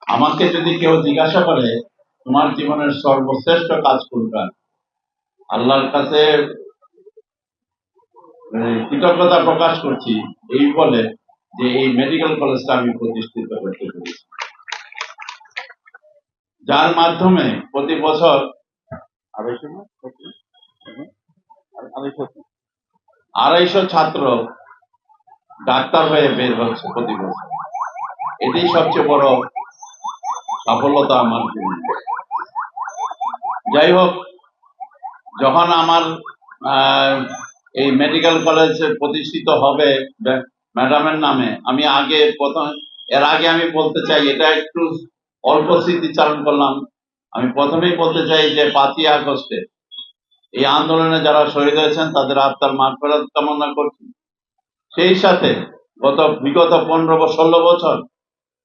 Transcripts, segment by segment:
আমাকে যদি কেউ জিজ্ঞাসা করে তোমার জীবনের সর্বশ্রেষ্ঠ কাজ কোনটা, আল্লাহর কাছে কৃতজ্ঞতা প্রকাশ করছি এই বলে যে এই মেডিকেল কলেজটা আমি প্রতিষ্ঠিত করতে পেরেছি, যার মাধ্যমে প্রতি বছর 250 ছাত্র ডাক্তার হয়ে বের হচ্ছে প্রতি বছর। এটি সবচেয়ে বড় সফলতা আমার জীবনে। যাই হোক, যখন আমার এই মেডিকেল কলেজ প্রতিষ্ঠিত হবে ম্যাডামের নামে, আমি এর আগে আমি বলতে চাই, এটা একটু অল্প স্মৃতিচারণ করলাম। আমি প্রথমেই বলতে চাই যে 5ই আগস্টে এই আন্দোলনে যারা শহীদ হয়েছেন তাদের আত্মার মাগফিরাত কামনা করছি। সেই সাথে বিগত 15-16 বছর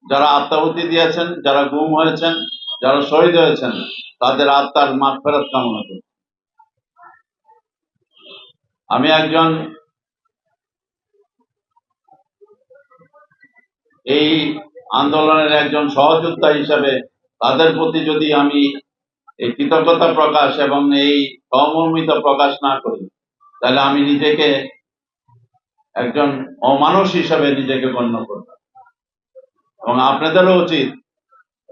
যারা আত্মাহুতি দিয়েছেন, যারা গুম হয়েছেন, যারা শহীদ হয়েছেন, তাদের আত্মার মাগফিরাত কামনা করছি। আমি একজন এই আন্দোলনের একজন সহযোদ্ধা হিসাবে তাদের প্রতি যদি আমি এই কৃতজ্ঞতা প্রকাশ এবং এই সহমর্মিতা প্রকাশ না করি, তাহলে আমি নিজেকে একজন অমানুষ হিসাবে নিজেকে গণ্য করব। এবং আপনাদেরও উচিত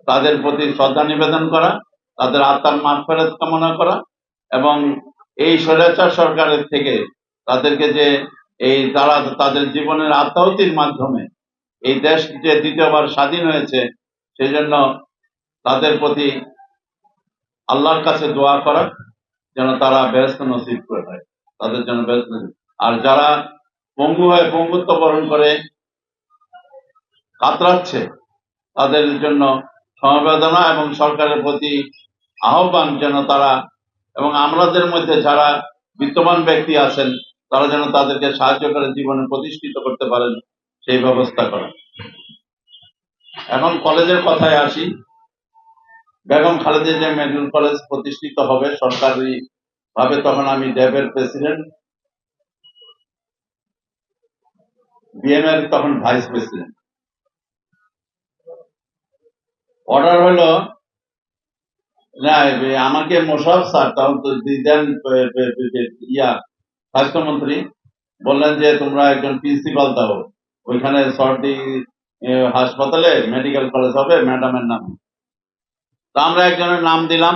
তাদের প্রতি শ্রদ্ধা নিবেদন করা, তাদের আত্মার মাগফিরাত কামনা করা এবং এই স্বৈরাচার সরকারের থেকে তাদেরকে যে তারা তাদের জীবনের আত্মাহুতির মাধ্যমে এই দেশ যে দ্বিতীয়বার স্বাধীন হয়েছে, সেই জন্য তাদের প্রতি আল্লাহর কাছে দোয়া করা যেন তারা বেহেশত নসিব করে দেয়, তাদের জন্য বেহেশত নসিব। আর যারা পঙ্গু হয়ে পঙ্গুত্ব বরণ করে কাতরাচ্ছে, তাদের জন্য সমবেদনা এবং সরকারের প্রতি আহ্বান যেন তারা এবং আমাদের মধ্যে যারা বিত্তবান ব্যক্তি আছেন তারা যেন তাদেরকে সাহায্য করে জীবনে প্রতিষ্ঠিত করতে পারেন, সেই ব্যবস্থা করা। এখন কলেজের কথায় আসি। বেগম খালেদা জিয়া মেডিকেল কলেজ প্রতিষ্ঠিত হবে সরকারি ভাবে, তখন আমি ড্যাবের প্রেসিডেন্ট, বিএম এর তখন ভাইস প্রেসিডেন্ট। অর্ডার হলো না, আমাকে মোশাররফ স্যার তখন তো দেন স্বাস্থ্যমন্ত্রী বললেন যে তোমরা একজন প্রিন্সিপাল দাও, ওইখানে সরটি হাসপাতালে মেডিকেল কলেজ হবে ম্যাডামের নামে। তা আমরা একজনের নাম দিলাম,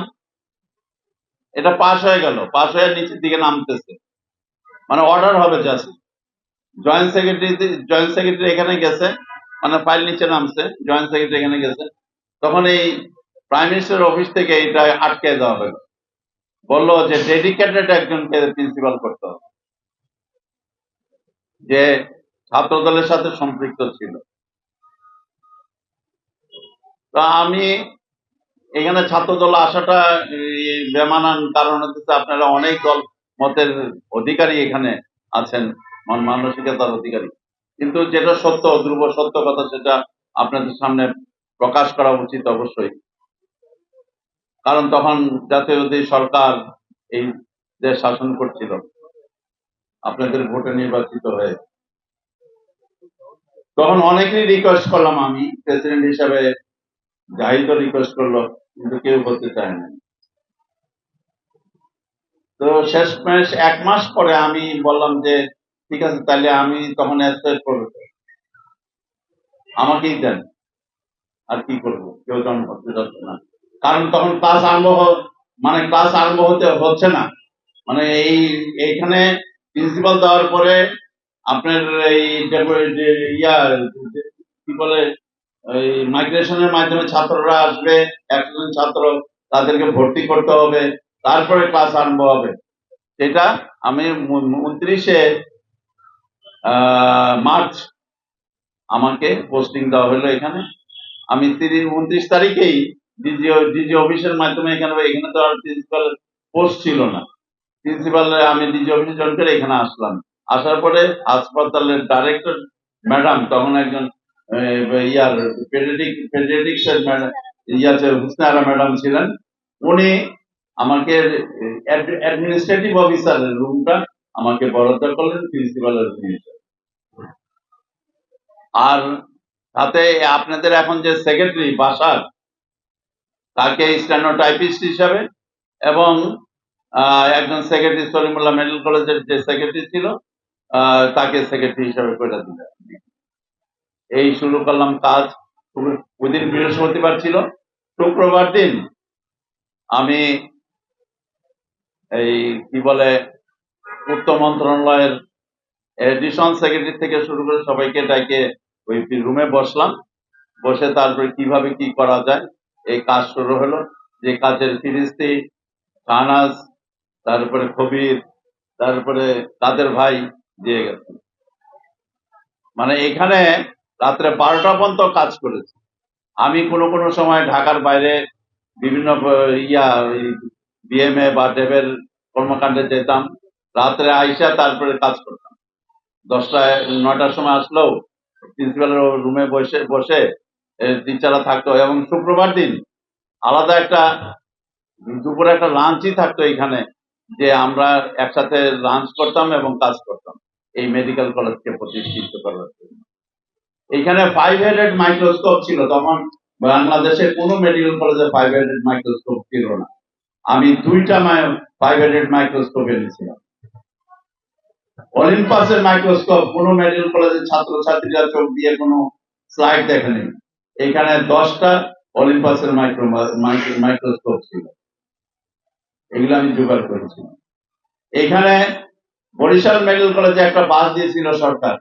এটা পাশ হয়ে গেল, পাশ হয়ে নিচের দিকে নামতেছে, মানে অর্ডার হবে জাস্ট। জয়েন্ট সেক্রেটারি এখানে গেছে, মানে ফাইল নিচে নামছে, জয়েন্ট সেক্রেটারি এখানে গেছে, তখন এই প্রাইম মিনিস্টার অফিস থেকে এটা আটকে দেওয়া হলো, বললো যে ডেডিকেটেড একজনকে প্রিন্সিপাল করতে হবে যে ছাত্র দলের সাথে সম্পৃক্ত ছিল। তো আমি এখানে ছাত্র দল আসাটা বেমানান কারণ হচ্ছে আপনারা অনেক দল মতের অধিকারী এখানে আছেন, মানসিকতার অধিকারী, কিন্তু যেটা সত্য, ধ্রুব সত্য কথা, সেটা আপনাদের সামনে প্রকাশ করা উচিত অবশ্যই। কারণ তখন জাতীয়তাবাদী সরকার এই দেশ শাসন করছিল, আপনাদের ভোটে নির্বাচিত হয়ে। তখন অনেকেই রিকোয়েস্ট করলাম, আমি প্রেসিডেন্ট হিসাবে, জাহিদ রিকোয়েস্ট করলো, কিন্তু কেউ বলতে চায় না। তো শেষমেশ 1 মাস পরে আমি বললাম যে ঠিক আছে, তাহলে আমি তখন অ্যাকসেপ্ট করব, আমাকেই দেন, আর কি করবো, কেউ তখন করতে যাচ্ছে না। কারণ তখন ক্লাস আরম্ভ হচ্ছে না, মানে এইখানে প্রিন্সিপাল দেওয়ার পরে আপনার এই কি বলে ওই মাইগ্রেশনের মাধ্যমে ছাত্ররা আসবে, 100 জন ছাত্র, তাদেরকে ভর্তি করতে হবে, তারপরে ক্লাস আরম্ভ হবে। সেটা আমি 29শে মার্চ আমাকে পোস্টিং দেওয়া হলো এখানে। আমি 29 তারিখেই ডিজি অফিসের মাধ্যমে এখানে তো আর প্রিন্সিপাল পোস্ট ছিল না, প্রিন্সিপাল আমি ডিজি অফিসে জয়েন করে এখানে আসলাম। আসার পরে হাসপাতালের ডাইরেক্টর ম্যাডাম, তখন একজন পেডিয়াট্রিক্স এর হুসনে আরা ম্যাডাম ছিলেন, উনি আমাকে অ্যাডমিনিস্ট্রেটিভ অফিসারের রুমটা আমাকে বরাদ্দ করলেন প্রিন্সিপালের রুম হিসেবে। আর তাতে আপনাদের এখন যে সেক্রেটারি বাসার, তাকে স্টেনোটাইপিস্ট হিসাবে এবং একজন সেক্রেটারি সলিমুল্লাহ মেডিকেল কলেজের যে সেক্রেটারি ছিল তাকে সেক্রেটারি হিসাবে করে দিলেন। এই শুরু করলাম কাজ। ওই দিন বৃহস্পতিবার ছিল, শুক্রবার দিন আমি এই কি বলে পূর্ত মন্ত্রণালয়ের এডিশন সেক্রেটারি থেকে শুরু করে সবাইকে ডাকে ওই রুমে বসলাম। বসে তারপরে কিভাবে কি করা যায় এই কাজ শুরু হলো। যে কাজের ফিরিস্তি শাহনাজ, তারপরে কবির, তারপরে কাদের ভাই দিয়ে গেছে। মানে এখানে রাত্রে 12টা পর্যন্ত কাজ করেছি। আমি কোনো কোনো সময় ঢাকার বাইরে বিভিন্ন বিএমএ বা ডেবের কর্মকাণ্ডে যেতাম, রাত্রে আইসা তারপরে কাজ করতাম। 9টার সময় আসলেও প্রিন্সিপালের রুমে বসে বসে টিচাররা থাকতো। এবং শুক্রবার দিন আলাদা একটা দুপুরে একটা লাঞ্চই থাকতো এখানে, যে আমরা একসাথে লাঞ্চ করতাম এবং কাজ করতাম এই মেডিকেল কলেজকে প্রতিষ্ঠিত করার জন্য। এখানে 5 হেডেড মাইক্রোস্কোপ ছিল, তখন বাংলাদেশের কোনো মেডিকেল কলেজে 5 হেডেড মাইক্রোস্কোপ ছিল না। আমি 2টা 5 হেডেড মাইক্রোস্কোপ এনেছিলাম। অলিম্পাসের মাইক্রোস্কোপ কোনো মেডিকেল কলেজের ছাত্রছাত্রীরা চোখ দিয়ে কোনো স্লাইড দেখেনি। এখানে 10টা অলিম্পাসের মাইক্রোস্কোপ ছিল, এগুলো আমি জোগাড় করেছিলাম। এখানে বরিশাল মেডিকেল কলেজে একটা বাস দিয়েছিল সরকার।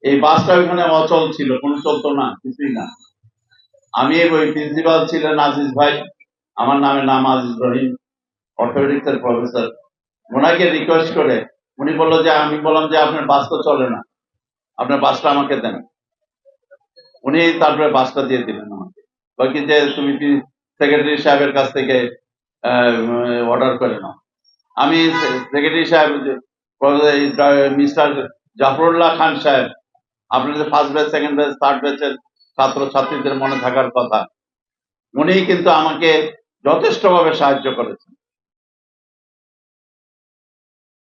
এই বাসটা ওইখানে অচল ছিল, কোনো চলতো না, কিছুই না। আমি ওই প্রিন্সিপাল ছিলেন আজিজ ভাই, আমার নাম আজিজ রহিম, অর্থোপেডিক্স এর প্রফেসর। ওনাকে রিকোয়েস্ট করে উনি বললো যে, আমি বললাম যে আপনার বাস তো চলে না, আপনার বাসটা আমাকে দেন। উনি তারপরে বাসটা দিয়ে দিলেন আমাকে, বাকি যে তুমি সেক্রেটারি সাহেবের কাছ থেকে অর্ডার করে নাও। আমি সেক্রেটারি সাহেব মিস্টার জাফরুল্লাহ খান সাহেব, আপনাদের first batch, second batch, third ব্যাচের ছাত্র ছাত্রীদের মনে থাকার কথা, উনি কিন্তু আমাকে যথেষ্টভাবে সাহায্য করেছেন।